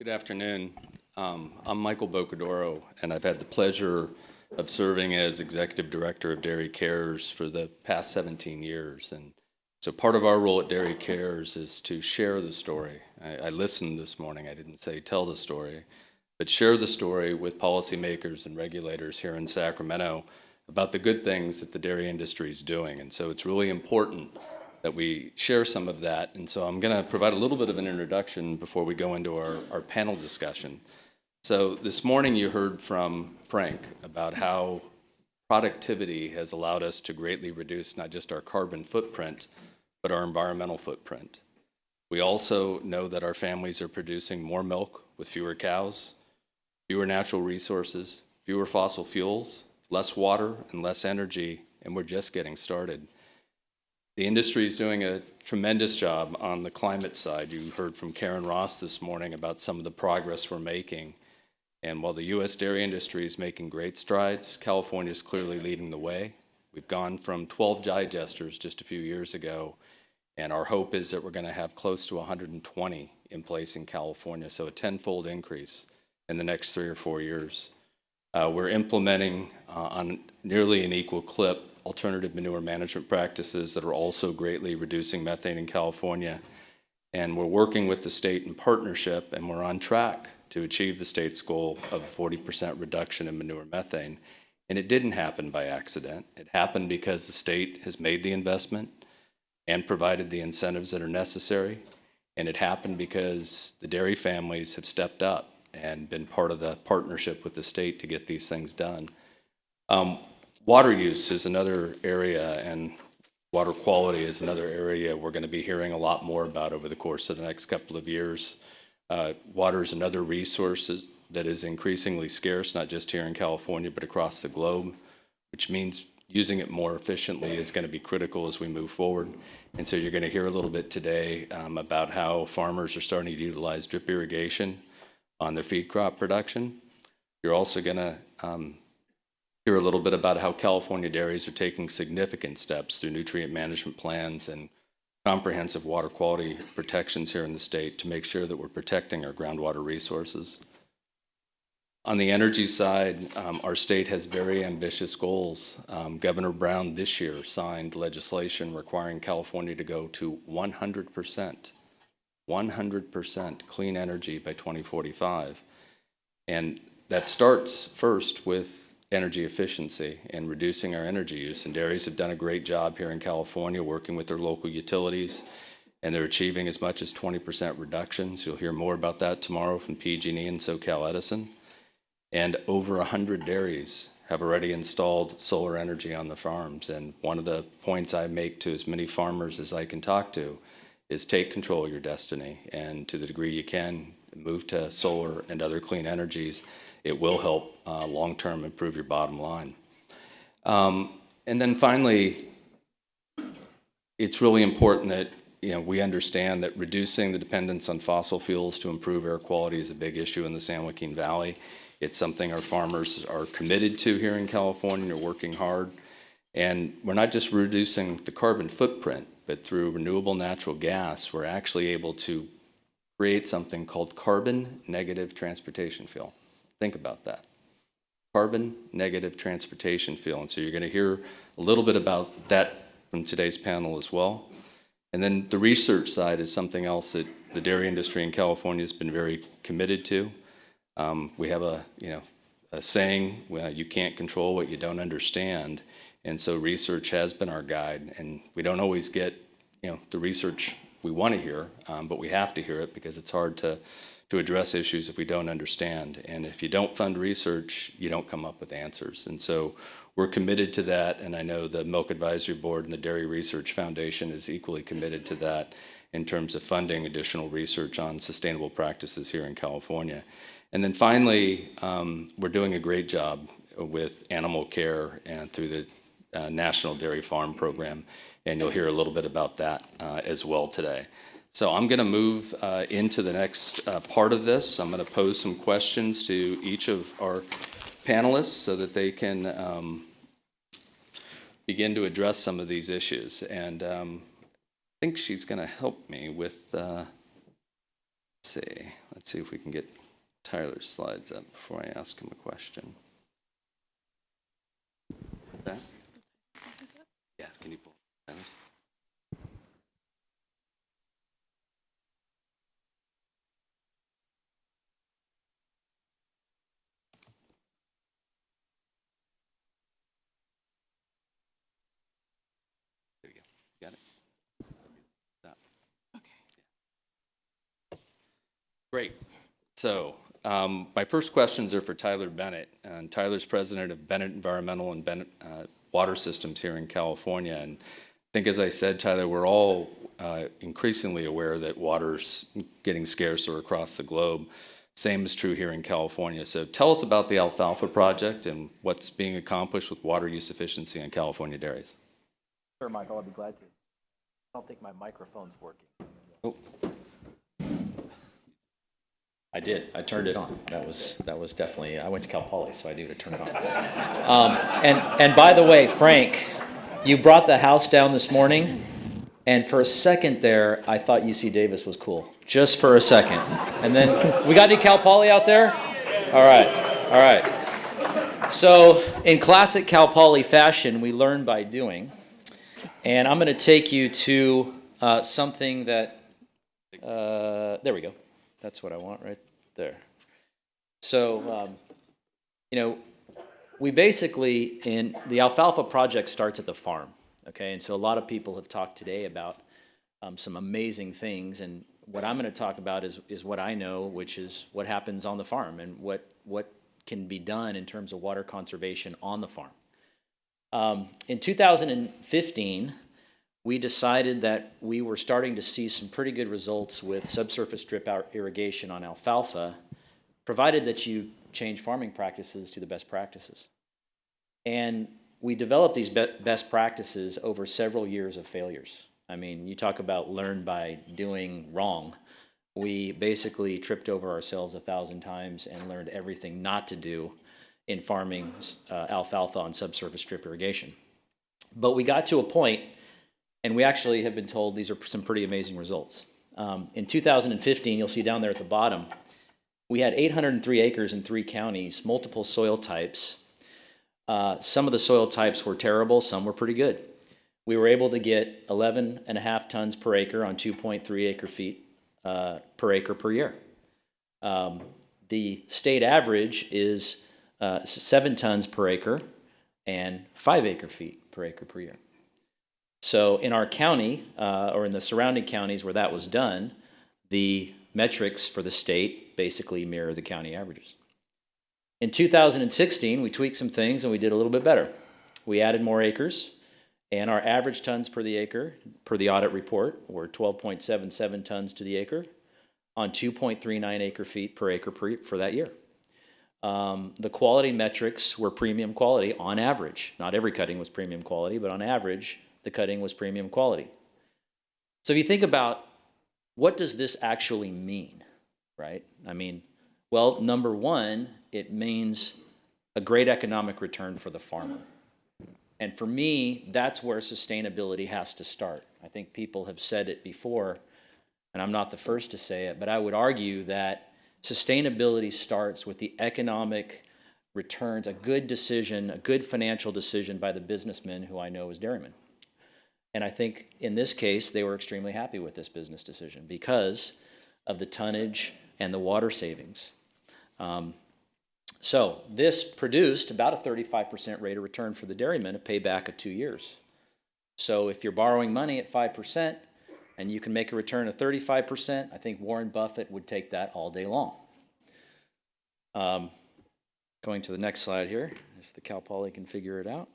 Good afternoon. I'm Michael Bocadoro, and I've had the pleasure of serving as Executive Director of Dairy Cares for the past 17 years. And so part of our role at Dairy Cares is to share the story. I listened this morning, I didn't say tell the story, but share the story with policymakers and regulators here in Sacramento about the good things that the dairy industry is doing. And so it's really important that we share some of that. And so I'm going to provide a little bit of an introduction before we go into our panel discussion. So this morning you heard from Frank about how productivity has allowed us to greatly reduce not just our carbon footprint, but our environmental footprint. We also know that our families are producing more milk with fewer cows, fewer natural resources, fewer fossil fuels, less water and less energy, and we're just getting started. The industry is doing a tremendous job on the climate side. You heard from Karen Ross this morning about some of the progress we're making. And while the U.S. dairy industry is making great strides, California is clearly leading the way. We've gone from 12 digesters just a few years ago, and our hope is that we're going to have close to 120 in place in California, so a tenfold increase in the next 3 or 4 years. We're implementing on nearly an equal clip alternative manure management practices that are also greatly reducing methane in California. And we're working with the state in partnership, and we're on track to achieve the state's goal of 40% reduction in manure methane. And it didn't happen by accident. It happened because the state has made the investment and provided the incentives that are necessary. And it happened because the dairy families have stepped up and been part of the partnership with the state to get these things done. Water use is another area, and water quality is another area we're going to be hearing a lot more about over the course of the next couple of years. Water is another resource that is increasingly scarce, not just here in California, but across the globe, which means using it more efficiently is going to be critical as we move forward. And so you're going to hear a little bit today about how farmers are starting to utilize drip irrigation on their feed crop production. You're also going to hear a little bit about how California dairies are taking significant steps through nutrient management plans and comprehensive water quality protections here in the state to make sure that we're protecting our groundwater resources. On the energy side, our state has very ambitious goals. Governor Brown this year signed legislation requiring California to go to 100% clean energy by 2045. And that starts first with energy efficiency and reducing our energy use. And dairies have done a great job here in California working with their local utilities, and they're achieving as much as 20% reductions. You'll hear more about that tomorrow from PG&E and SoCal Edison. And over 100 dairies have already installed solar energy on the farms. And one of the points I make to as many farmers as I can talk to is take control of your destiny. And to the degree you can, move to solar and other clean energies. It will help long-term improve your bottom line. And then finally, it's really important that we understand that reducing the dependence on fossil fuels to improve air quality is a big issue in the San Joaquin Valley. It's something our farmers are committed to here in California. They're working hard. And we're not just reducing the carbon footprint, but through renewable natural gas, we're actually able to create something called carbon negative transportation fuel. Think about that. Carbon negative transportation fuel. And so you're going to hear a little bit about that from today's panel as well. And then the research side is something else that the dairy industry in California has been very committed to. We have a saying, you can't control what you don't understand. And so research has been our guide. And we don't always get the research we want to hear, but we have to hear it because it's hard to address issues if we don't understand. And if you don't fund research, you don't come up with answers. And so we're committed to that, and I know the Milk Advisory Board and the Dairy Research Foundation is equally committed to that in terms of funding additional research on sustainable practices here in California. And then finally, we're doing a great job with animal care and through the National Dairy Farm Program, and you'll hear a little bit about that as well today. So I'm going to move into the next part of this. I'm going to pose some questions to each of our panelists so that they can begin to address some of these issues. And I think she's going to help me with Let's see if we can get Tyler's slides up before I ask him a question. That? Yeah, can you pull Tyler's? There you go. Got it? Stop. Okay. Great. So my first questions are for Tyler Bennett. And Tyler's president of Bennett Environmental and Bennett Water Systems here in California. And I think, as I said, Tyler, we're all increasingly aware that water's getting scarcer across the globe. Same is true here in California. So tell us about the Alfalfa project and what's being accomplished with water use efficiency on California dairies. Sure, Michael, I'd be glad to. I don't think my microphone's working. Oh. I did. I turned it on. That was definitely. I went to Cal Poly, so I knew to turn it on. And by the way, Frank, you brought the house down this morning, and for a second there, I thought UC Davis was cool. Just for a second, and then we got any Cal Poly out there? All right. So in classic Cal Poly fashion, we learn by doing, and I'm going to take you to something that. There we go. That's what I want right there. So, we basically, in the Alfalfa project starts at the farm, okay? And so a lot of people have talked today about some amazing things, and what I'm going to talk about is what I know, which is what happens on the farm and what can be done in terms of water conservation on the farm. In 2015, we decided that we were starting to see some pretty good results with subsurface drip irrigation on alfalfa, provided that you change farming practices to the best practices. And we developed these best practices over several years of failures. I mean, you talk about learn by doing wrong. We basically tripped over ourselves 1,000 times and learned everything not to do in farming alfalfa on subsurface drip irrigation. But we got to a point, and we actually have been told these are some pretty amazing results. In 2015, you'll see down there at the bottom, we had 803 acres in 3 counties, multiple soil types. Some of the soil types were terrible, some were pretty good. We were able to get 11.5 tons per acre on 2.3 acre feet per acre per year. The state average is 7 tons per acre and 5 acre feet per acre per year. So in our county, or in the surrounding counties where that was done, the metrics for the state basically mirror the county averages. In 2016, we tweaked some things and we did a little bit better. We added more acres, and our average tons per the acre, per the audit report, were 12.77 tons to the acre on 2.39 acre feet per acre for that year. The quality metrics were premium quality on average. Not every cutting was premium quality, but on average, the cutting was premium quality. So if you think about what does this actually mean, right? I mean, well, number one, it means a great economic return for the farmer. And for me, that's where sustainability has to start. I think people have said it before, and I'm not the first to say it, but I would argue that sustainability starts with the economic returns, a good decision, a good financial decision by the businessmen who I know as dairymen. And I think in this case, they were extremely happy with this business decision because of the tonnage and the water savings. So this produced about a 35% rate of return for the dairymen, a payback of 2 years. So if you're borrowing money at 5% and you can make a return of 35%, I think Warren Buffett would take that all day long. Going to the next slide here, if the Cal Poly can figure it out.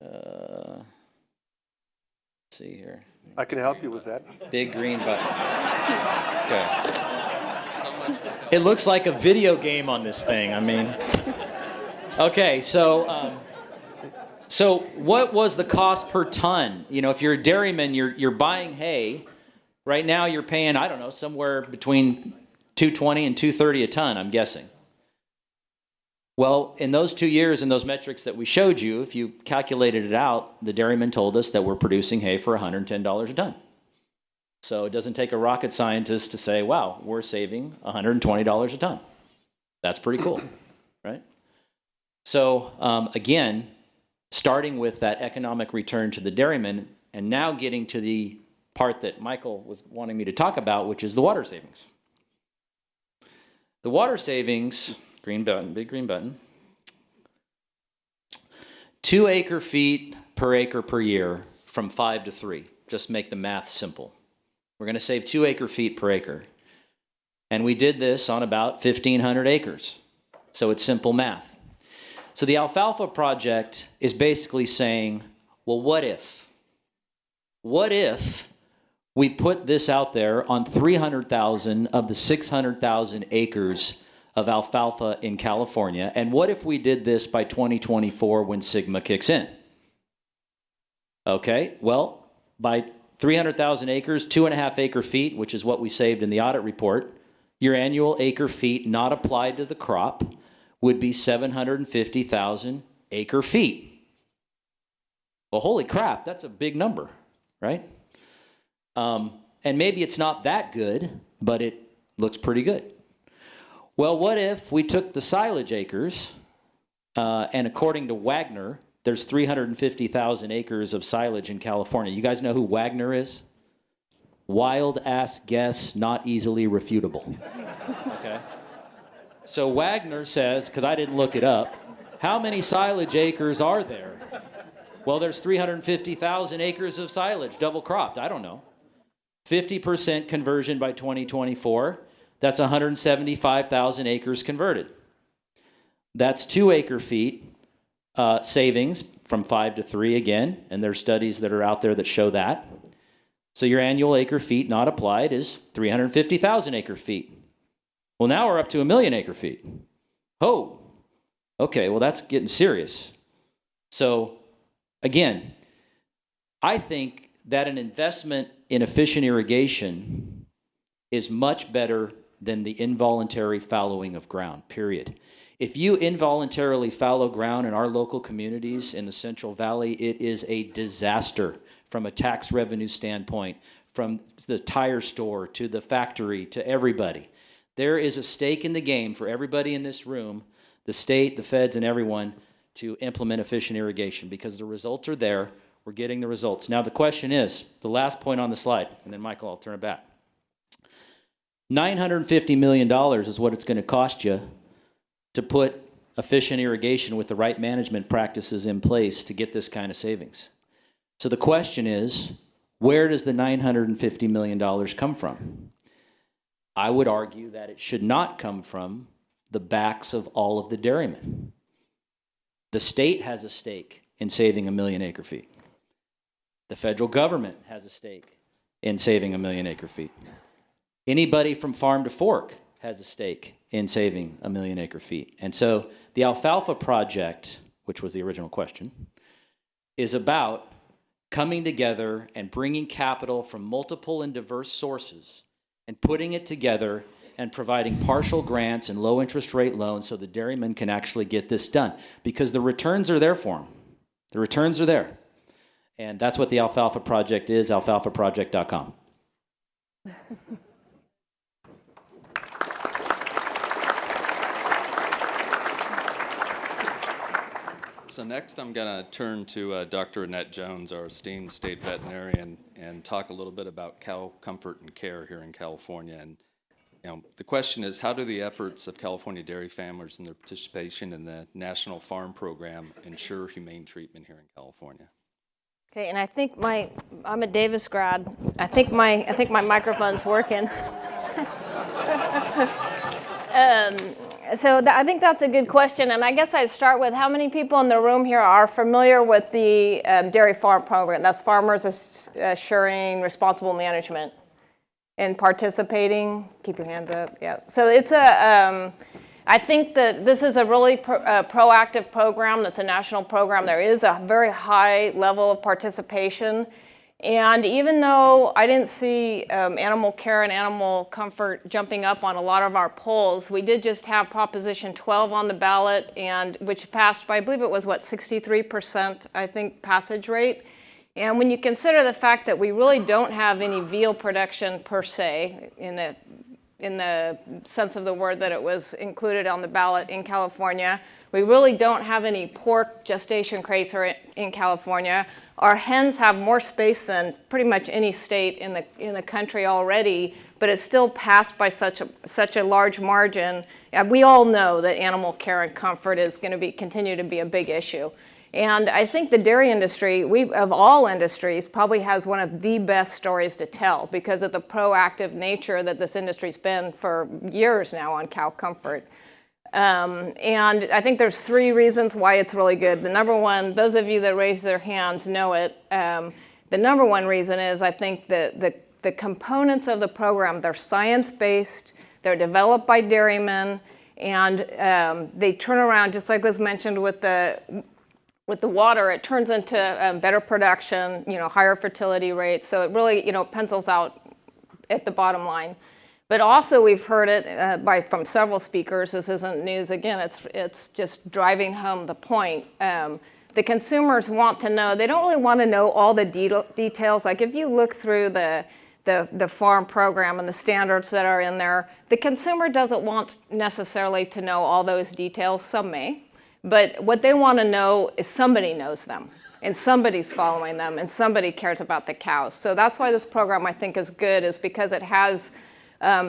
Let's see here. I can help you with that. Big green button. Okay. It looks like a video game on this thing. I mean, okay. So what was the cost per ton? You know, if you're a dairyman, you're buying hay. Right now, you're paying, I don't know, somewhere between $220 and $230 a ton. I'm guessing. Well, in those 2 years and those metrics that we showed you, if you calculated it out, the dairymen told us that we're producing hay for $110 a ton. So it doesn't take a rocket scientist to say, wow, we're saving $120 a ton. That's pretty cool, right? So again, starting with that economic return to the dairyman, and now getting to the part that Michael was wanting me to talk about, which is the water savings. The water savings, green button, big green button, 2 acre-feet per acre per year from 5 to 3. Just make the math simple. We're going to save 2 acre-feet per acre. And we did this on about 1,500 acres. So it's simple math. So the Alfalfa Project is basically saying, well, what if? What if we put this out there on 300,000 of the 600,000 acres of alfalfa in California? And what if we did this by 2024 when Sigma kicks in? Okay, well, by 300,000 acres, 2.5 acre feet, which is what we saved in the audit report, your annual acre feet not applied to the crop would be 750,000 acre feet. Well, holy crap, that's a big number, right? And maybe it's not that good, but it looks pretty good. Well, what if we took the silage acres, and according to Wagner, there's 350,000 acres of silage in California. You guys know who Wagner is? Wild ass guess, not easily refutable. Okay. So Wagner says, because I didn't look it up, how many silage acres are there? Well, there's 350,000 acres of silage, double cropped, I don't know. 50% conversion by 2024, that's 175,000 acres converted. That's 2 acre feet savings from 5 to 3 again, and there's studies that are out there that show that. So your annual acre feet not applied is 350,000 acre feet. Well, now we're up to 1 million acre feet. Oh, okay, well, that's getting serious. So, again, I think that an investment in efficient irrigation is much better than the involuntary fallowing of ground, period. If you involuntarily fallow ground in our local communities in the Central Valley, it is a disaster from a tax revenue standpoint, from the tire store to the factory to everybody. There is a stake in the game for everybody in this room, the state, the feds, and everyone to implement efficient irrigation because the results are there. We're getting the results. Now the question is, the last point on the slide, and then Michael, I'll turn it back. $950 million is what it's going to cost you to put efficient irrigation with the right management practices in place to get this kind of savings. So the question is, where does the $950 million come from? I would argue that it should not come from the backs of all of the dairymen. The state has a stake in saving 1 million acre feet. The federal government has a stake in saving 1 million acre feet. Anybody from farm to fork has a stake in saving 1 million acre feet. And so the Alfalfa Project, which was the original question, is about coming together and bringing capital from multiple and diverse sources and putting it together and providing partial grants and low interest rate loans so the dairymen can actually get this done because the returns are there for them. The returns are there. And that's what the Alfalfa Project is, alfalfaproject.com. So next I'm going to turn to Dr. Annette Jones, our esteemed state veterinarian, and talk a little bit about cow comfort and care here in California. And the question is, how do the efforts of California dairy farmers and their participation in the National Farm Program ensure humane treatment here in California? Okay, and I think I'm a Davis grad. I think my microphone's working. I think that's a good question, and I guess I'd start with how many people in the room here are familiar with the Dairy Farm Program? That's Farmers Assuring Responsible Management. And participating, keep your hands up, yeah. So it's I think that this is a really proactive program that's a national program. There is a very high level of participation. And even though I didn't see animal care and animal comfort jumping up on a lot of our polls, we did just have Proposition 12 on the ballot, and which passed by, I believe it was, 63%, I think, passage rate. And when you consider the fact that we really don't have any veal production per se, in the sense of the word that it was included on the ballot in California, we really don't have any pork gestation crates in California. Our hens have more space than pretty much any state in the country already, but it's still passed by such a large margin. We all know that animal care and comfort is going to continue to be a big issue. And I think the dairy industry, of all industries, probably has one of the best stories to tell because of the proactive nature that this industry's been for years now on cow comfort. And I think there's 3 reasons why it's really good. The number one, those of you that raise their hands know it. The number one reason is I think that the components of the program, they're science-based, they're developed by dairymen, and they turn around, just like was mentioned with the water, it turns into better production, higher fertility rates. So it really, pencils out at the bottom line. But also we've heard it from several speakers. This isn't news. Again, it's just driving home the point. The consumers want to know. They don't really want to know all the details. Like if you look through the farm program and the standards that are in there, the consumer doesn't want necessarily to know all those details. Some may. But what they want to know is somebody knows them, and somebody's following them, and somebody cares about the cows. So that's why this program, I think, is good, is because it has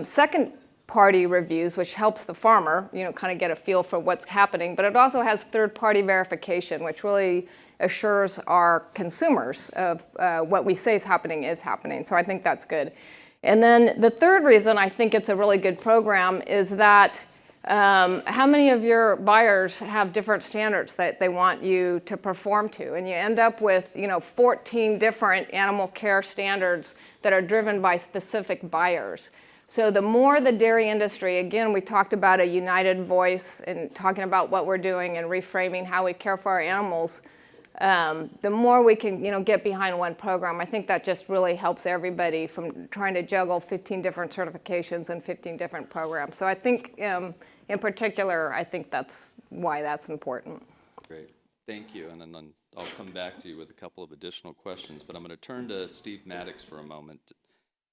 second-party reviews, which helps the farmer, kind of get a feel for what's happening. But it also has third-party verification, which really assures our consumers of what we say is happening. So I think that's good. And then the third reason I think it's a really good program is that how many of your buyers have different standards that they want you to perform to? And you end up with 14 different animal care standards that are driven by specific buyers. So the more the dairy industry, again, we talked about a united voice and talking about what we're doing and reframing how we care for our animals, the more we can get behind one program. I think that just really helps everybody from trying to juggle 15 different certifications and 15 different programs. So I think in particular, I think that's why that's important. Great. Thank you. And then I'll come back to you with a couple of additional questions, but I'm going to turn to Steve Maddox for a moment.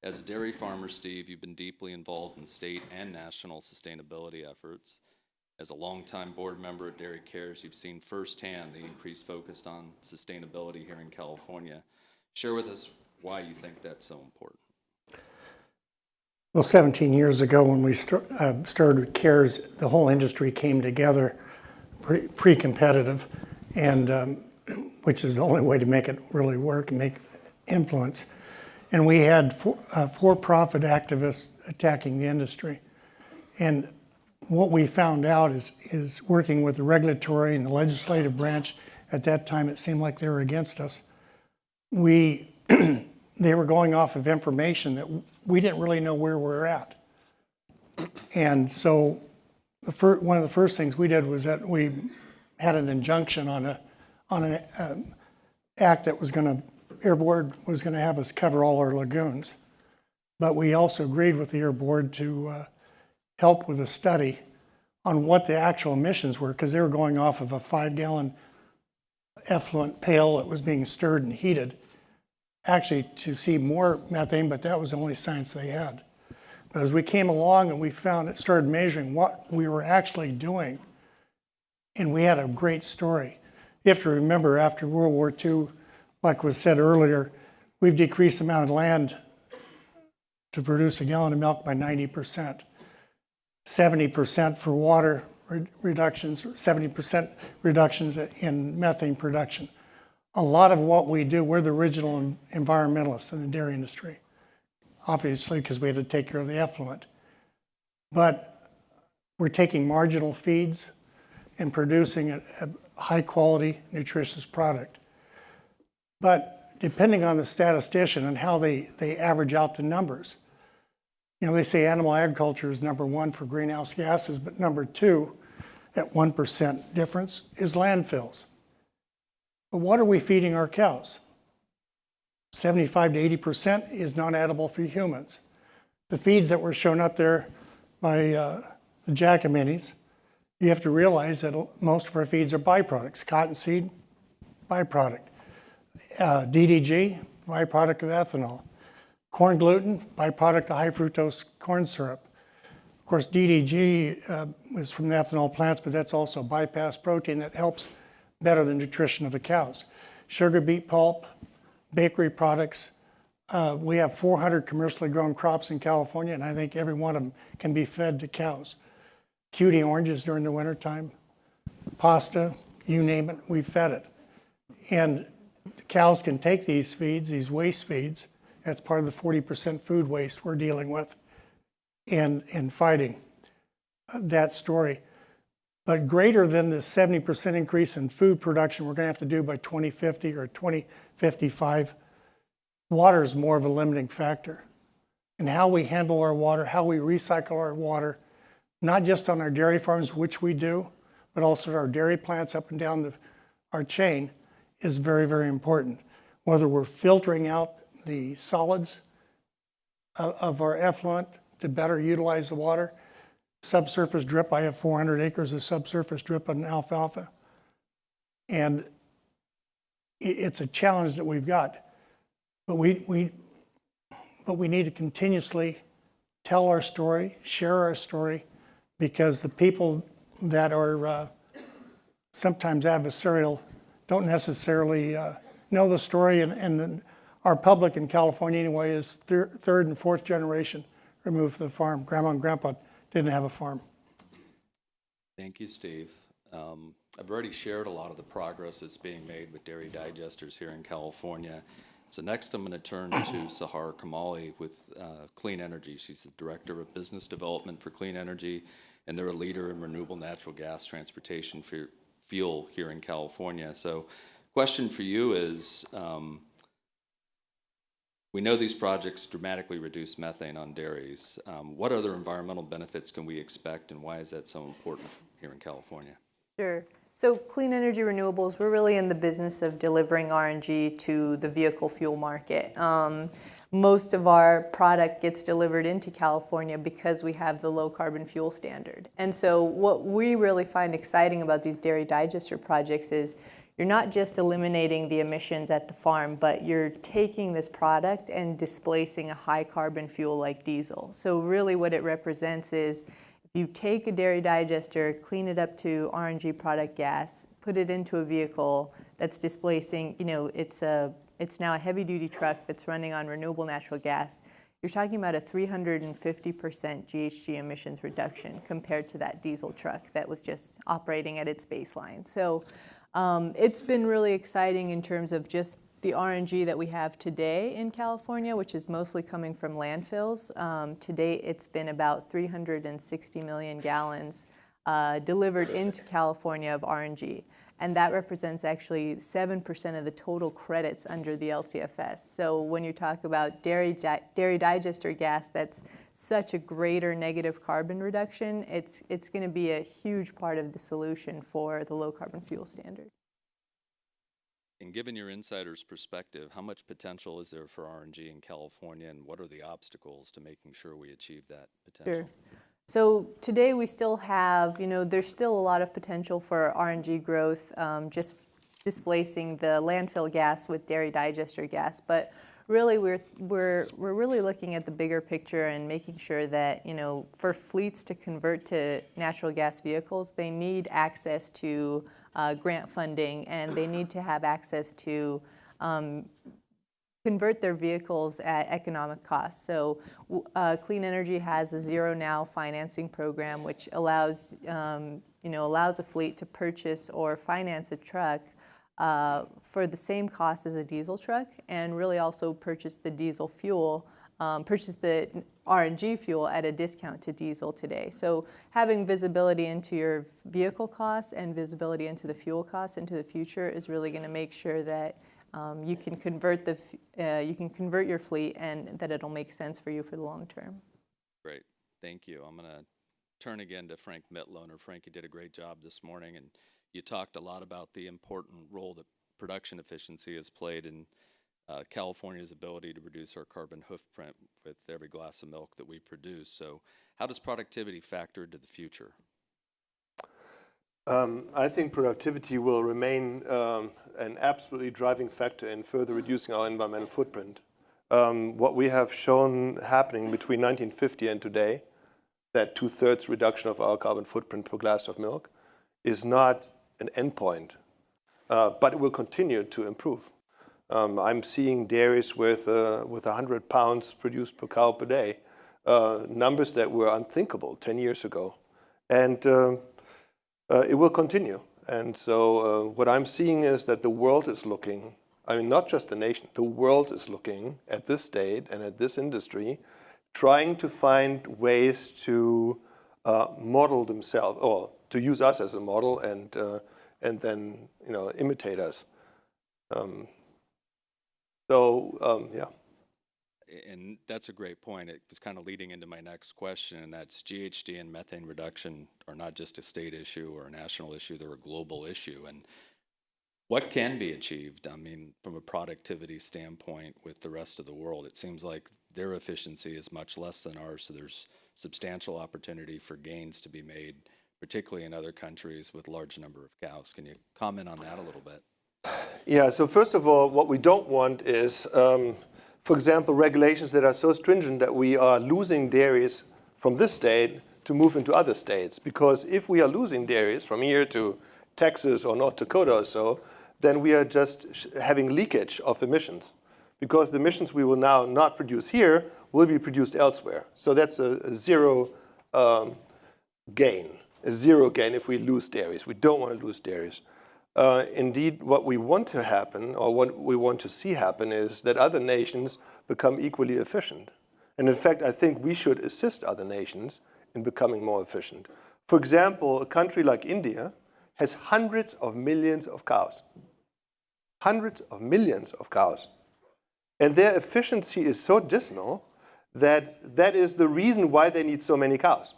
As a dairy farmer, Steve, you've been deeply involved in state and national sustainability efforts. As a longtime board member at Dairy Cares, you've seen firsthand the increased focus on sustainability here in California. Share with us why you think that's so important. Well, 17 years ago when we started with Cares, the whole industry came together, pre-competitive, and which is the only way to make it really work and make influence. And we had for-profit activists attacking the industry. And what we found out is working with the regulatory and the legislative branch, at that time it seemed like they were against us. They were going off of information that we didn't really know where we're at. And so one of the first things we did was that we had an injunction on an act that was going to, Air Board was going to have us cover all our lagoons. But we also agreed with the Air Board to help with a study on what the actual emissions were, because they were going off of a 5-gallon effluent pail that was being stirred and heated, actually to see more methane, but that was the only science they had. But as we came along and we started measuring what we were actually doing, and we had a great story. You have to remember, after World War II, like was said earlier, we've decreased the amount of land to produce a gallon of milk by 90%. 70% for water reductions, 70% reductions in methane production. A lot of what we do, we're the original environmentalists in the dairy industry, obviously because we had to take care of the effluent. But we're taking marginal feeds and producing a high quality, nutritious product. But depending on the statistician and how they average out the numbers, they say animal agriculture is number 1 for greenhouse gases, but number 2, at 1% difference, is landfills. But what are we feeding our cows? 75 to 80% is non-edible for humans. The feeds that were shown up there by the Jacobini's, you have to realize that most of our feeds are byproducts. Cottonseed, byproduct. DDG, byproduct of ethanol. Corn gluten, byproduct of high fructose corn syrup. Of course, DDG is from the ethanol plants, but that's also bypass protein that helps better the nutrition of the cows. Sugar beet pulp, bakery products. We have 400 commercially grown crops in California, and I think every one of them can be fed to cows. Cutie oranges during the wintertime, pasta, you name it, we fed it. And the cows can take these feeds, these waste feeds, that's part of the 40% food waste we're dealing with and fighting that story. But greater than the 70% increase in food production we're going to have to do by 2050 or 2055, water is more of a limiting factor. And how we handle our water, how we recycle our water, not just on our dairy farms, which we do, but also our dairy plants up and down our chain, is very, very important. Whether we're filtering out the solids of our effluent to better utilize the water. Subsurface drip, I have 400 acres of subsurface drip on alfalfa. And it's a challenge that we've got. But we need to continuously tell our story, share our story, because the people that are sometimes adversarial don't necessarily know the story, and our public in California anyway is third and fourth generation removed from the farm. Grandma and Grandpa didn't have a farm. Thank you, Steve. I've already shared a lot of the progress that's being made with dairy digesters here in California. So next I'm going to turn to Sahar Kamali with Clean Energy. She's the Director of Business Development for Clean Energy, and they're a leader in renewable natural gas transportation for fuel here in California. So question for you is, we know these projects dramatically reduce methane on dairies. What other environmental benefits can we expect, and why is that so important here in California? Sure. So Clean Energy Renewables, we're really in the business of delivering RNG to the vehicle fuel market. Most of our product gets delivered into California because we have the low carbon fuel standard. And so what we really find exciting about these dairy digester projects is you're not just eliminating the emissions at the farm, but you're taking this product and displacing a high carbon fuel like diesel. So really what it represents is you take a dairy digester, clean it up to RNG product gas, put it into a vehicle that's displacing, it's now a heavy duty truck that's running on renewable natural gas. You're talking about a 350% GHG emissions reduction compared to that diesel truck that was just operating at its baseline. So it's been really exciting in terms of just the RNG that we have today in California, which is mostly coming from landfills. To date, it's been about 360 million gallons delivered into California of RNG. And that represents actually 7% of the total credits under the LCFS. So when you talk about dairy digester gas, that's such a greater negative carbon reduction, it's going to be a huge part of the solution for the low carbon fuel standard. And given your insider's perspective, how much potential is there for RNG in California, and what are the obstacles to making sure we achieve that potential? Sure. So today we still have, there's still a lot of potential for RNG growth, just displacing the landfill gas with dairy digester gas. But really, we're really looking at the bigger picture and making sure that, for fleets to convert to natural gas vehicles, they need access to grant funding, and they need to have access to convert their vehicles at economic cost. So Clean Energy has a Zero Now financing program, which allows a fleet to purchase or finance a truck for the same cost as a diesel truck, and really also purchase the diesel fuel, purchase the RNG fuel at a discount to diesel today. So having visibility into your vehicle costs and visibility into the fuel costs into the future is really going to make sure that you can convert your fleet, and that it'll make sense for you for the long term. Great, thank you. I'm going to turn again to Frank Mitloehner. Frank, you did a great job this morning, and you talked a lot about the important role that production efficiency has played in California's ability to reduce our carbon footprint with every glass of milk that we produce. So how does productivity factor into the future? I think productivity will remain an absolutely driving factor in further reducing our environmental footprint. What we have shown happening between 1950 and today, that 2/3 reduction of our carbon footprint per glass of milk, is not an endpoint, but it will continue to improve. I'm seeing dairies with 100 pounds produced per cow per day, numbers that were unthinkable 10 years ago. And it will continue. And so what I'm seeing is that the world is looking, I mean, not just the nation, the world is looking at this state and at this industry, trying to find ways to model themselves, or to use us as a model and then, imitate us. Yeah. And that's a great point. It was kind of leading into my next question, and that's GHG and methane reduction are not just a state issue or a national issue, they're a global issue. And what can be achieved? I mean, from a productivity standpoint with the rest of the world, it seems like their efficiency is much less than ours, so there's substantial opportunity for gains to be made, particularly in other countries with large number of cows. Can you comment on that a little bit? Yeah, so first of all, what we don't want is, for example, regulations that are so stringent that we are losing dairies from this state to move into other states. Because if we are losing dairies from here to Texas or North Dakota or so, then we are just having leakage of emissions. Because the emissions we will now not produce here will be produced elsewhere. So that's a zero gain if we lose dairies. We don't want to lose dairies. Indeed, what we want to happen, or what we want to see happen, is that other nations become equally efficient. And in fact, I think we should assist other nations in becoming more efficient. For example, a country like India has hundreds of millions of cows. Hundreds of millions of cows. And their efficiency is so dismal that that is the reason why they need so many cows.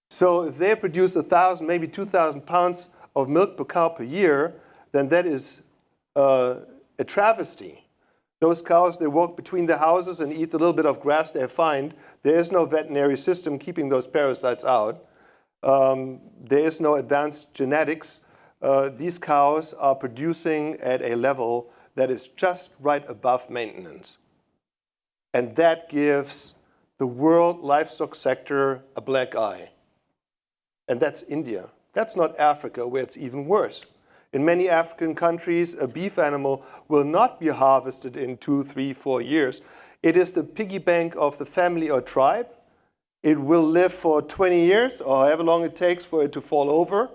So if they produce 1,000, maybe 2,000 pounds of milk per cow per year, then that is a travesty. Those cows, they walk between the houses and eat the little bit of grass they find. There is no veterinary system keeping those parasites out. There is no advanced genetics. These cows are producing at a level that is just right above maintenance. And that gives the world livestock sector a black eye. And that's India. That's not Africa, where it's even worse. In many African countries, a beef animal will not be harvested in 2, 3, 4 years. It is the piggy bank of the family or tribe. It will live for 20 years, or however long it takes for it to fall over.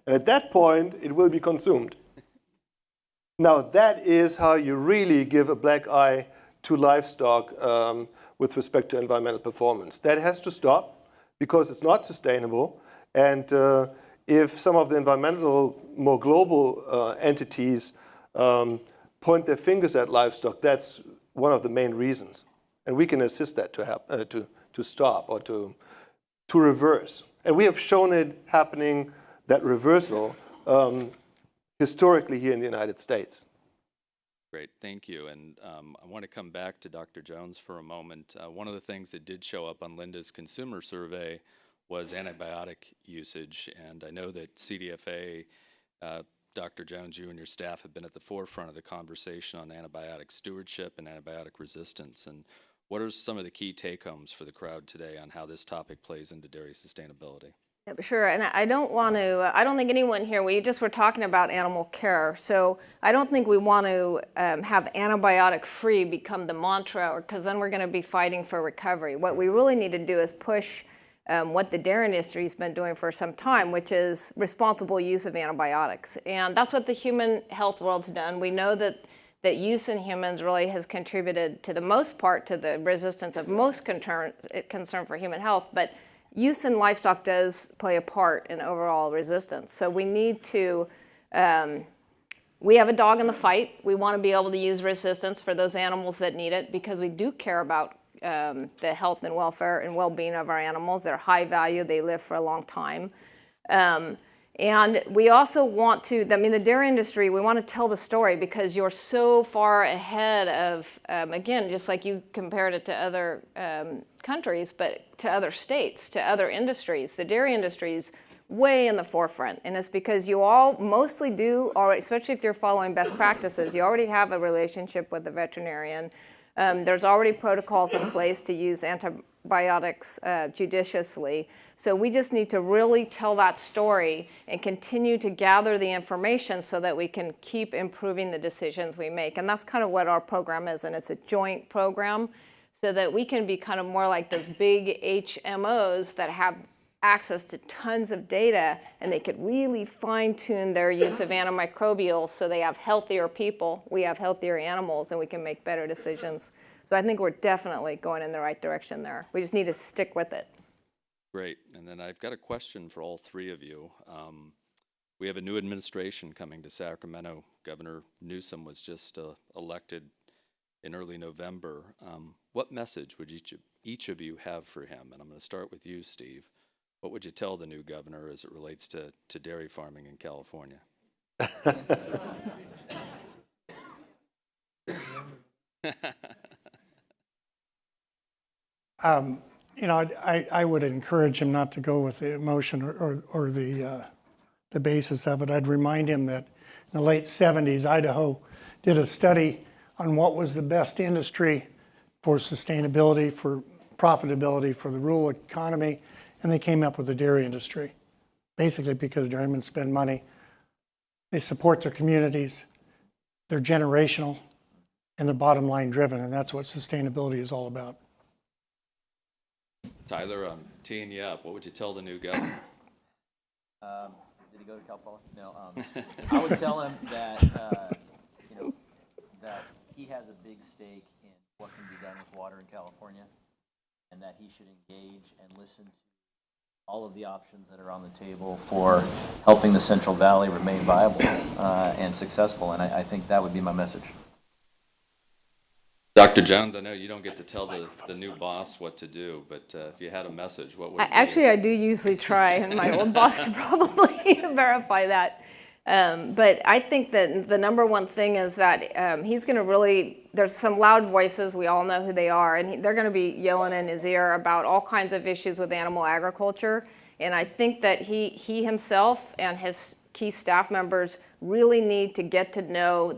And at that point, it will be consumed. Now, that is how you really give a black eye to livestock with respect to environmental performance. That has to stop because it's not sustainable. And if some of the environmental, more global entities point their fingers at livestock, that's one of the main reasons. And we can assist that to stop or to reverse. And we have shown it happening, that reversal, historically here in the United States. Great, thank you. And I want to come back to Dr. Jones for a moment. One of the things that did show up on Linda's consumer survey was antibiotic usage. And I know that CDFA, Dr. Jones, you and your staff have been at the forefront of the conversation on antibiotic stewardship and antibiotic resistance. And what are some of the key take-homes for the crowd today on how this topic plays into dairy sustainability? Yeah, sure, and I don't think anyone here, we just were talking about animal care, so I don't think we want to have antibiotic-free become the mantra, because then we're going to be fighting for recovery. What we really need to do is push what the dairy industry has been doing for some time, which is responsible use of antibiotics. And that's what the human health world's done. We know that use in humans really has contributed, to the most part, to the resistance of most concern for human health, but use in livestock does play a part in overall resistance. So we need to, we have a dog in the fight. We want to be able to use resistance for those animals that need it, because we do care about the health and welfare and well-being of our animals. They're high value, they live for a long time. And we also want to, the dairy industry, we want to tell the story, because you're so far ahead of, again, just like you compared it to other countries, but to other states, to other industries. The dairy industries way in the forefront. And it's because you all mostly do, or especially if you're following best practices, you already have a relationship with the veterinarian. There's already protocols in place to use antibiotics judiciously. So we just need to really tell that story and continue to gather the information so that we can keep improving the decisions we make. And that's kind of what our program is, and it's a joint program so that we can be kind of more like those big HMOs that have access to tons of data, and they could really fine-tune their use of antimicrobials so they have healthier people, we have healthier animals, and we can make better decisions. So I think we're definitely going in the right direction there. We just need to stick with it. Great. And then I've got a question for all three of you. We have a new administration coming to Sacramento. Governor Newsom was just elected in early November. What message would each of you have for him? And I'm going to start with you, Steve. What would you tell the new governor as it relates to dairy farming in California? I would encourage him not to go with the emotion or the basis of it. I'd remind him that in the late 70s, Idaho did a study on what was the best industry for sustainability, for profitability, for the rural economy, and they came up with the dairy industry. Basically because dairymen spend money, they support their communities, they're generational, and they're bottom line driven, and that's what sustainability is all about. Tyler, I'm teeing you up. What would you tell the new governor? Did he go to Cal Poly? No. I would tell him that that he has a big stake in what can be done with water in California, and that he should engage and listen to all of the options that are on the table for helping the Central Valley remain viable and successful. And I think that would be my message. Dr. Jones, I know you don't get to tell the new boss what to do, but if you had a message, what would it be? Actually, I do usually try, and my old boss could probably verify that. But I think that the number one thing is that he's going to really, there's some loud voices, we all know who they are, and they're going to be yelling in his ear about all kinds of issues with animal agriculture. And I think that he himself and his key staff members really need to get to know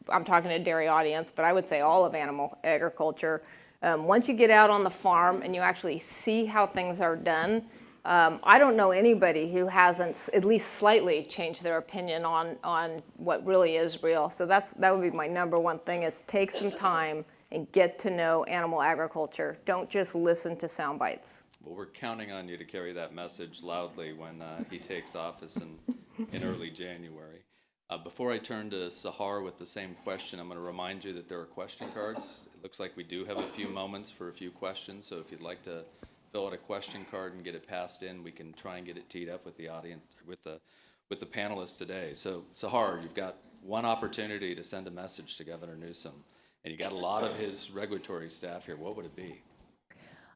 I'm talking to a dairy audience, but I would say all of animal agriculture. Once you get out on the farm and you actually see how things are done, I don't know anybody who hasn't at least slightly changed their opinion on what really is real. So that would be my number one thing, is take some time and get to know animal agriculture. Don't just listen to sound bites. Well, we're counting on you to carry that message loudly when he takes office in early January. Before I turn to Sahar with the same question, I'm going to remind you that there are question cards. It looks like we do have a few moments for a few questions, so if you'd like to fill out a question card and get it passed in, we can try and get it teed up with the audience, with the panelists today. So Sahar, you've got one opportunity to send a message to Governor Newsom, and you got a lot of his regulatory staff here. What would it be?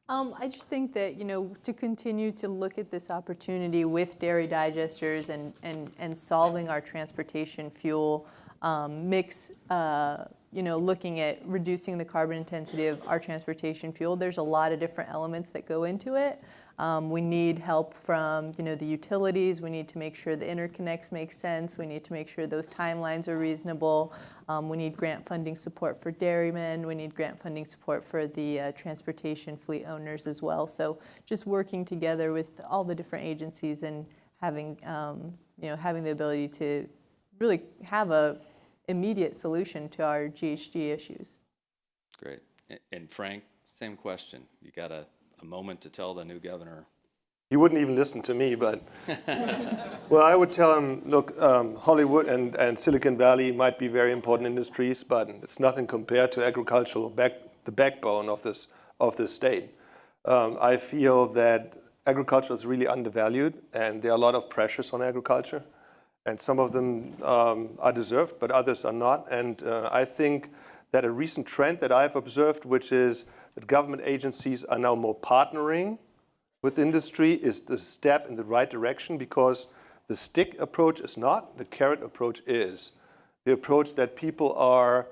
I just think that, to continue to look at this opportunity with dairy digesters and solving our transportation fuel mix, looking at reducing the carbon intensity of our transportation fuel, there's a lot of different elements that go into it. We need help from, the utilities. We need to make sure the interconnects make sense. We need to make sure those timelines are reasonable. We need grant funding support for dairymen. We need grant funding support for the transportation fleet owners as well. So just working together with all the different agencies and having, having the ability to really have a immediate solution to our GHG issues. Great. And Frank, same question. You got a moment to tell the new governor. He wouldn't even listen to me, but well, I would tell him, look, Hollywood and Silicon Valley might be very important industries, but it's nothing compared to agricultural the backbone of this state. I feel that agriculture is really undervalued, and there are a lot of pressures on agriculture, and some of them are deserved, but others are not. And I think that a recent trend that I've observed, which is that government agencies are now more partnering with industry, is the step in the right direction, because the stick approach is not, the carrot approach is. The approach that people are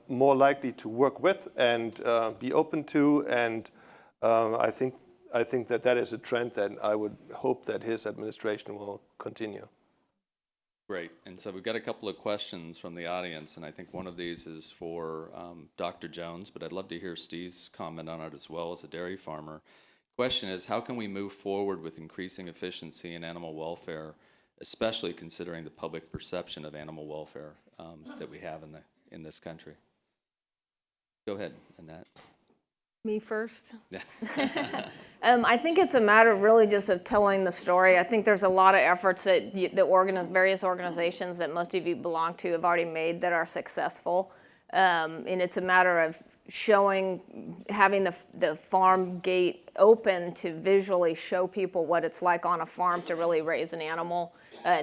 more likely to work with and be open to, and I think I think that that is a trend that I would hope that his administration will continue. Great. And so we've got a couple of questions from the audience, and I think one of these is for Dr. Jones, but I'd love to hear Steve's comment on it as well as a dairy farmer. Question is, how can we move forward with increasing efficiency in animal welfare, especially considering the public perception of animal welfare that we have in this country? Go ahead, Annette. Me first? Yeah. I think it's a matter really just of telling the story. I think there's a lot of efforts that various organizations that most of you belong to have already made that are successful. And it's a matter of having the farm gate open to visually show people what it's like on a farm to really raise an animal,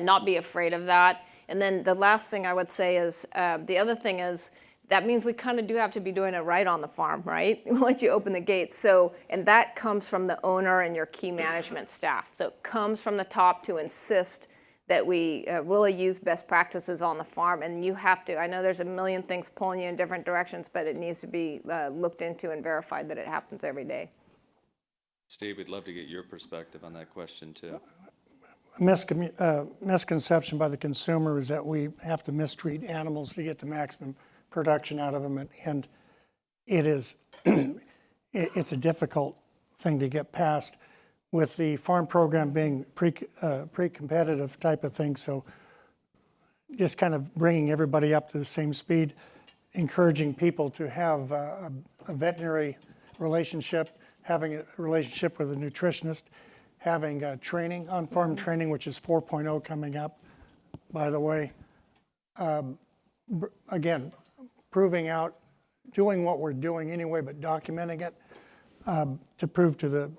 not be afraid of that. And then the last thing I would say is, the other thing is, that means we kind of do have to be doing it right on the farm, right? Once you open the gates. So, and that comes from the owner and your key management staff. So it comes from the top to insist that we really use best practices on the farm. And you have to, I know there's a million things pulling you in different directions, but it needs to be looked into and verified that it happens every day. Steve, we'd love to get your perspective on that question too. Misconception by the consumer is that we have to mistreat animals to get the maximum production out of them, and it is it's a difficult thing to get past with the farm program being pre-competitive type of thing. So just kind of bringing everybody up to the same speed, encouraging people to have a veterinary relationship, having a relationship with a nutritionist, having training, on-farm training, which is 4.0 coming up, by the way. Again, proving out, doing what we're doing anyway, but documenting it to prove to the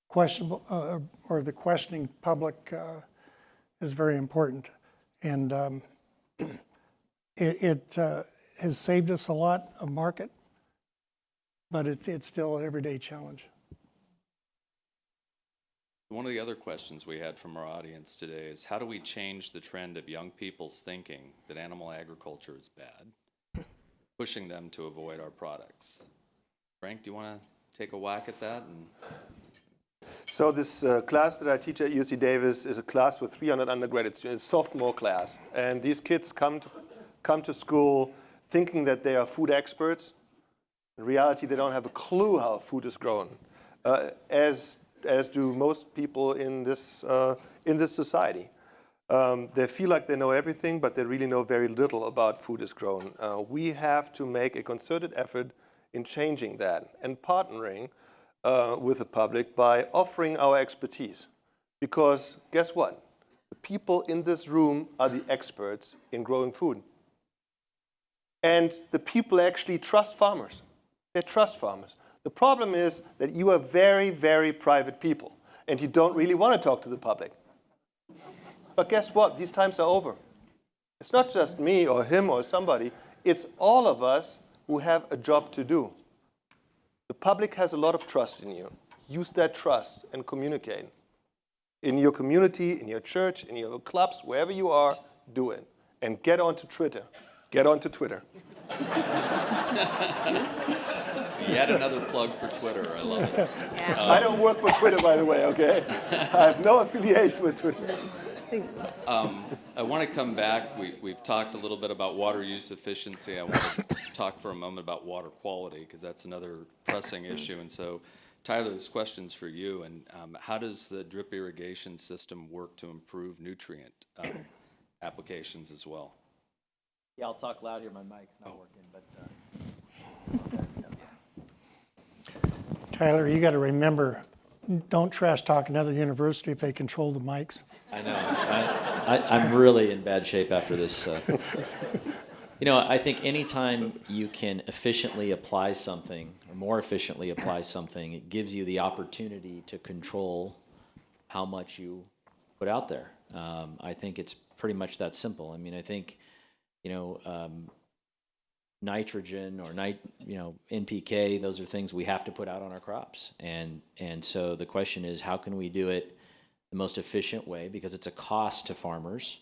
questionable or the questioning public is very important. And it has saved us a lot of market, but it's still an everyday challenge. One of the other questions we had from our audience today is, how do we change the trend of young people's thinking that animal agriculture is bad, pushing them to avoid our products? Frank, do you want to take a whack at that? So this class that I teach at UC Davis is a class with 300 undergraduate students, sophomore class. And these kids come to school thinking that they are food experts. In reality, they don't have a clue how food is grown, as do most people in this society. They feel like they know everything, but they really know very little about food is grown. We have to make a concerted effort in changing that and partnering with the public by offering our expertise. Because guess what? The people in this room are the experts in growing food. And the people actually trust farmers. They trust farmers. The problem is that you are very, very private people, and you don't really want to talk to the public. But guess what? These times are over. It's not just me or him or somebody. It's all of us who have a job to do. The public has a lot of trust in you. Use that trust and communicate. In your community, in your church, in your clubs, wherever you are, do it. And get onto Twitter. Get onto Twitter. Yet another plug for Twitter. I love it. Yeah. I don't work for Twitter, by the way, okay? I have no affiliation with Twitter. I want to come back. We've talked a little bit about water use efficiency. I want to talk for a moment about water quality, because that's another pressing issue. And so, Tyler, this question's for you. And how does the drip irrigation system work to improve nutrient applications as well? Yeah, I'll talk loud here. My mic's not working, but. Tyler, you got to remember, don't trash talk another university if they control the mics. I know. I'm really in bad shape after this. I think anytime you can efficiently apply something, or more efficiently apply something, it gives you the opportunity to control how much you put out there. I think it's pretty much that simple. I mean, I think, nitrogen or NPK, those are things we have to put out on our crops. And so the question is, how can we do it the most efficient way, because it's a cost to farmers,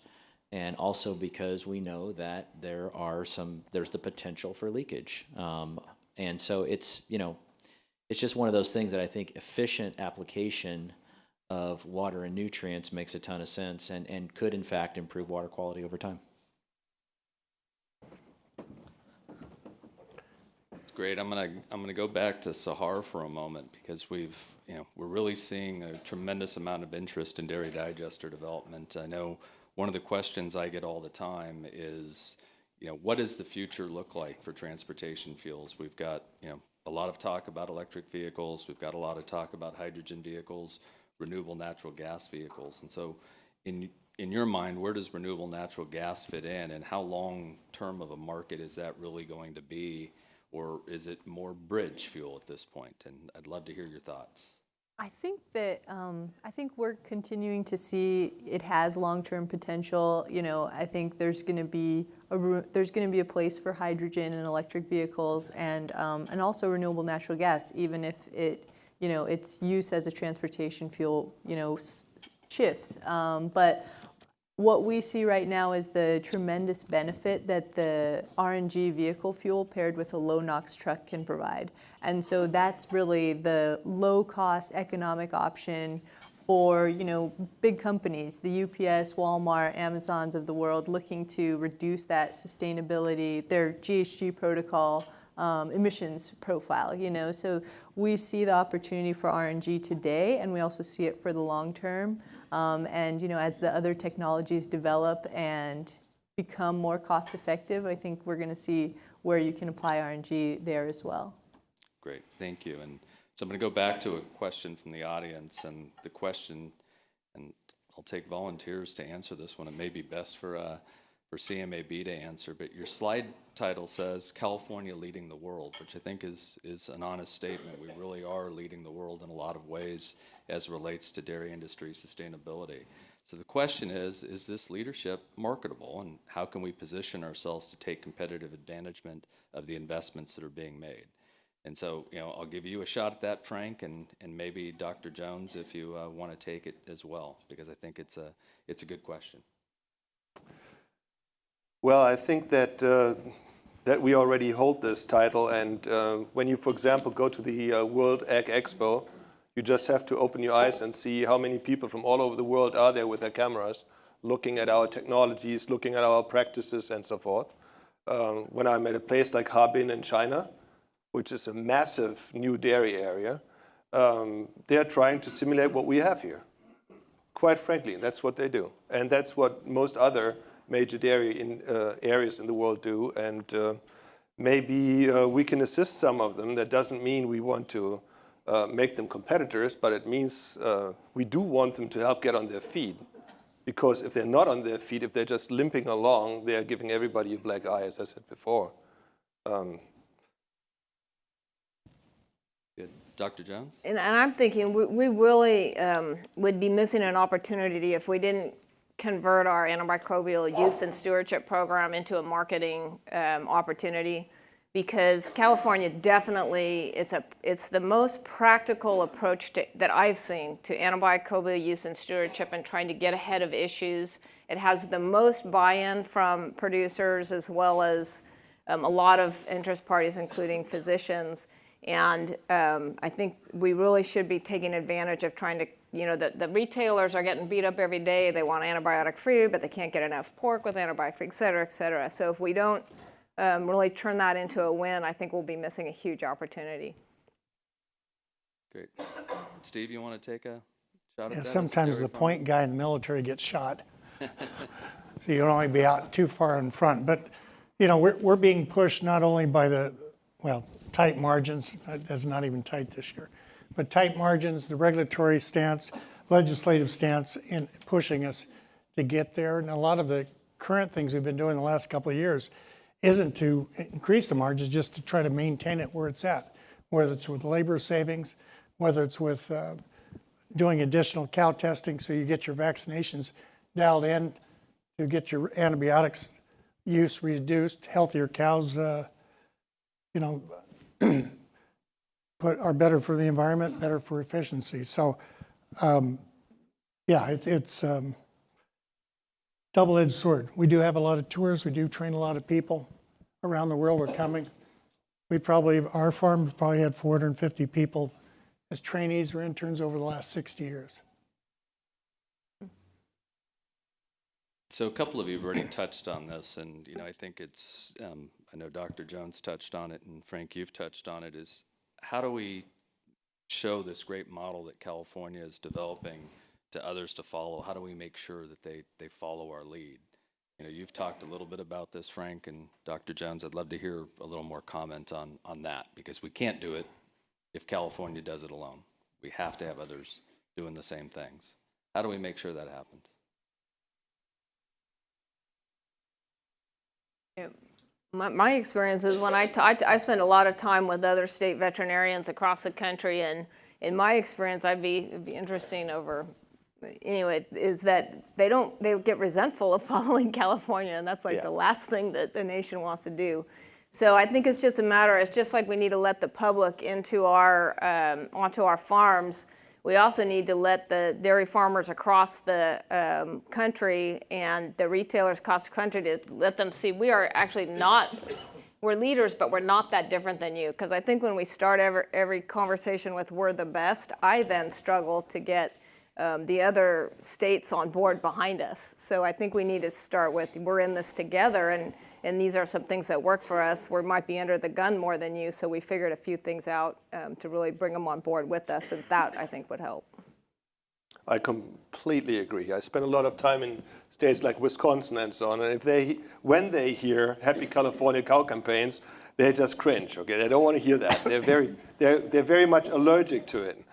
and also because we know that there's the potential for leakage. And so it's it's just one of those things that I think efficient application of water and nutrients makes a ton of sense and could in fact improve water quality over time. It's great. I'm gonna go back to Sahar for a moment because we're really seeing a tremendous amount of interest in dairy digester development. I know one of the questions I get all the time is, what does the future look like for transportation fuels? We've got, a lot of talk about electric vehicles. We've got a lot of talk about hydrogen vehicles, renewable natural gas vehicles. And so in your mind, where does renewable natural gas fit in, and how long-term of a market is that really going to be? Or is it more bridge fuel at this point? And I'd love to hear your thoughts. I think that I think we're continuing to see it has long-term potential. I think there's going to be a place for hydrogen and electric vehicles, and also renewable natural gas, even if its use as a transportation fuel shifts. But what we see right now is the tremendous benefit that the RNG vehicle fuel paired with a low NOx truck can provide. And so that's really the low-cost economic option for, big companies, the UPS, Walmart, Amazons of the world, looking to reduce that sustainability, their GHG protocol emissions profile, So we see the opportunity for RNG today, and we also see it for the long term. As the other technologies develop and become more cost effective, I think we're going to see where you can apply RNG there as well. Great, thank you. And so I'm going to go back to a question from the audience, and the question, and I'll take volunteers to answer this one. It may be best for CMAB to answer, but your slide title says California leading the world, which I think is an honest statement. We really are leading the world in a lot of ways as relates to dairy industry sustainability. So the question is this leadership marketable, and how can we position ourselves to take competitive advantagement of the investments that are being made? And so, I'll give you a shot at that, Frank, and maybe Dr. Jones, if you want to take it as well, because I think it's a good question. Well, I think that that we already hold this title, and when you, for example, go to the World Ag Expo, you just have to open your eyes and see how many people from all over the world are there with their cameras, looking at our technologies, looking at our practices, and so forth. When I'm at a place like Harbin in China, which is a massive new dairy area, they're trying to simulate what we have here. Quite frankly, that's what they do, and that's what most other major dairy areas in the world do, and maybe we can assist some of them. That doesn't mean we want to make them competitors, but it means we do want them to help get on their feet, because if they're not on their feet, if they're just limping along, they're giving everybody a black eye, as I said before. Good. Dr. Jones? And I'm thinking we really would be missing an opportunity if we didn't convert our antimicrobial use and stewardship program into a marketing opportunity, because California definitely, it's the most practical approach that I've seen to antimicrobial use and stewardship and trying to get ahead of issues. It has the most buy-in from producers as well as a lot of interest parties, including physicians. And I think we really should be taking advantage of trying to, the retailers are getting beat up every day. They want antibiotic-free, but they can't get enough pork with antibiotic-free, et cetera, et cetera. So if we don't really turn that into a win, I think we'll be missing a huge opportunity. Great. Steve, you want to take a shot at that? Sometimes the point guy in the military gets shot. So you don't only be out too far in front. But, we're being pushed not only by tight margins. That's not even tight this year. But tight margins, the regulatory stance, legislative stance in pushing us to get there. And a lot of the current things we've been doing the last couple of years isn't to increase the margins, just to try to maintain it where it's at, whether it's with labor savings, whether it's with doing additional cow testing so you get your vaccinations dialed in to get your antibiotics use reduced, healthier cows, are better for the environment, better for efficiency. So, it's double-edged sword. We do have a lot of tours. We do train a lot of people around the world are coming. Our farm probably had 450 people as trainees or interns over the last 60 years. So a couple of you have already touched on this, and I think it's, I know Dr. Jones touched on it, and Frank, you've touched on it, is how do we show this great model that California is developing to others to follow? How do we make sure that they follow our lead? You've talked a little bit about this, Frank, and Dr. Jones, I'd love to hear a little more comment on that, because we can't do it if California does it alone. We have to have others doing the same things. How do we make sure that happens? My experience is when I spend a lot of time with other state veterinarians across the country, and in my experience, it'd be interesting over, anyway, is that they get resentful of following California, and that's like the last thing that the nation wants to do. So I think it's just a matter, it's just like we need to let the public into onto our farms. We also need to let the dairy farmers across the country and the retailers across the country to let them see we are actually not, we're leaders, but we're not that different than you. Because I think when we start every conversation with we're the best, I then struggle to get the other states on board behind us. So I think we need to start with we're in this together, and these are some things that work for us. We might be under the gun more than you, so we figured a few things out to really bring them on board with us, and that, I think, would help. I completely agree. I spend a lot of time in states like Wisconsin and so on, and when they hear Happy California Cow campaigns, they just cringe, okay? They don't want to hear that. They're very much allergic to it.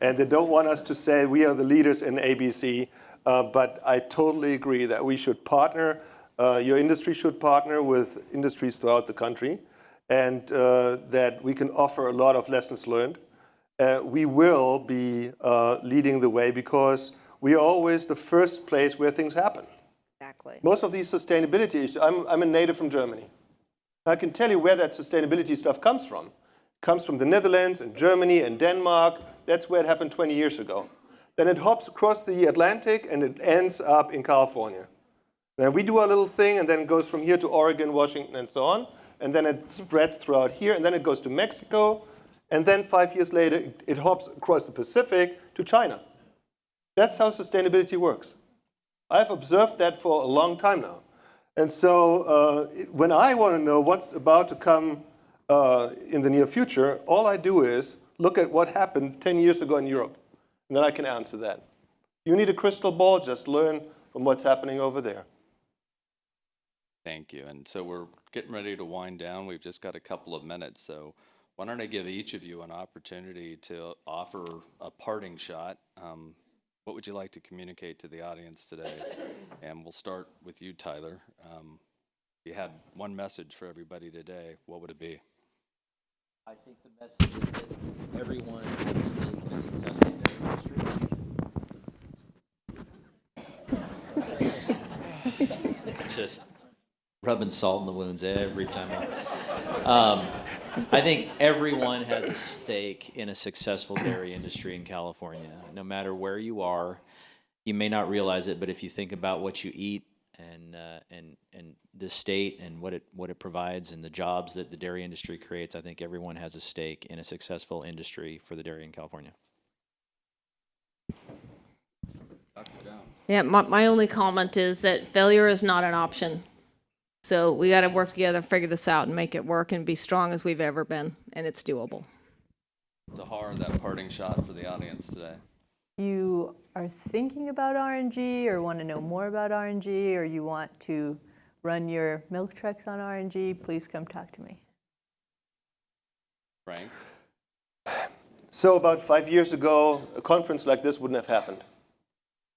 And they don't want us to say we are the leaders in ABC, but I totally agree that we should partner. Your industry should partner with industries throughout the country, and that we can offer a lot of lessons learned. We will be leading the way because we are always the first place where things happen. Exactly. Most of these sustainability issues, I'm a native from Germany. I can tell you where that sustainability stuff comes from. It comes from the Netherlands and Germany and Denmark. That's where it happened 20 years ago. Then it hops across the Atlantic and it ends up in California. Then we do our little thing, and then it goes from here to Oregon, Washington, and so on. And then it spreads throughout here, and then it goes to Mexico. And then 5 years later, it hops across the Pacific to China. That's how sustainability works. I've observed that for a long time now. And so when I want to know what's about to come in the near future, all I do is look at what happened 10 years ago in Europe. And then I can answer that. You need a crystal ball, just learn from what's happening over there. Thank you. And so we're getting ready to wind down. We've just got a couple of minutes. So why don't I give each of you an opportunity to offer a parting shot. What would you like to communicate to the audience today? And we'll start with you, Tyler. If you had one message for everybody today, what would it be? I think the message is that everyone has a stake in a successful dairy industry. Just rubbing salt in the wounds every time. I think everyone has a stake in a successful dairy industry in California. No matter where you are, you may not realize it, but if you think about what you eat and the state and what it provides and the jobs that the dairy industry creates, I think everyone has a stake in a successful industry for the dairy in California. Yeah, my only comment is that failure is not an option. So we got to work together and figure this out and make it work and be strong as we've ever been, and it's doable. Zahar, that parting shot for the audience today. You are thinking about RNG or want to know more about RNG, or you want to run your milk trucks on RNG, please come talk to me. Frank? So about 5 years ago, a conference like this wouldn't have happened.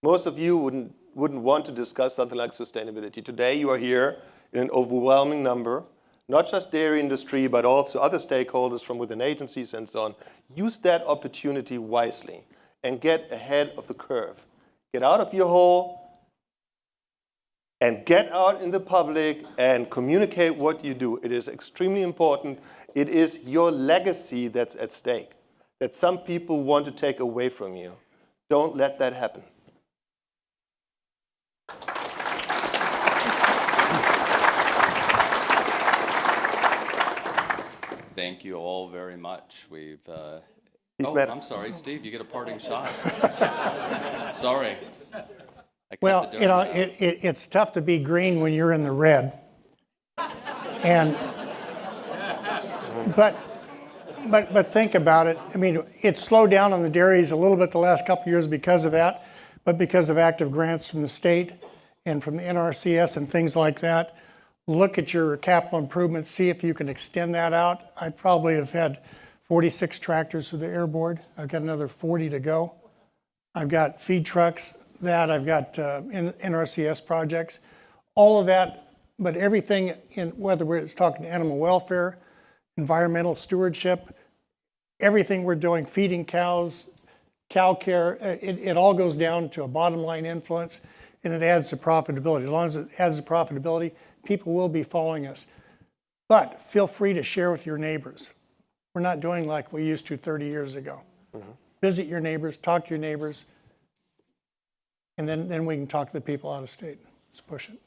Most of you wouldn't want to discuss something like sustainability. Today you are here in an overwhelming number, not just dairy industry, but also other stakeholders from within agencies and so on. Use that opportunity wisely and get ahead of the curve. Get out of your hole and get out in the public and communicate what you do. It is extremely important. It is your legacy that's at stake, that some people want to take away from you. Don't let that happen. Thank you all very much. We've, oh, met- I'm sorry, Steve, you get a parting shot. Sorry. I cut Well, the you know, donut. it's tough to be green when you're in the red. And, but think about it. I mean, it's slowed down on the dairies a little bit the last couple of years because of that, but because of active grants from the state and from the NRCS and things like that. Look at your capital improvements, see if you can extend that out. I probably have had 46 tractors for the air board. I've got another 40 to go. I've got feed trucks, that I've got NRCS projects, all of that, but everything in, whether we're talking animal welfare, environmental stewardship, everything we're doing, feeding cows, cow care, it all goes down to a bottom line influence, and it adds to profitability. As long as it adds to profitability, people will be following us. But feel free to share with your neighbors. We're not doing like we used to 30 years ago. Visit your neighbors, talk to your neighbors, and then we can talk to the people out of state. Let's push it.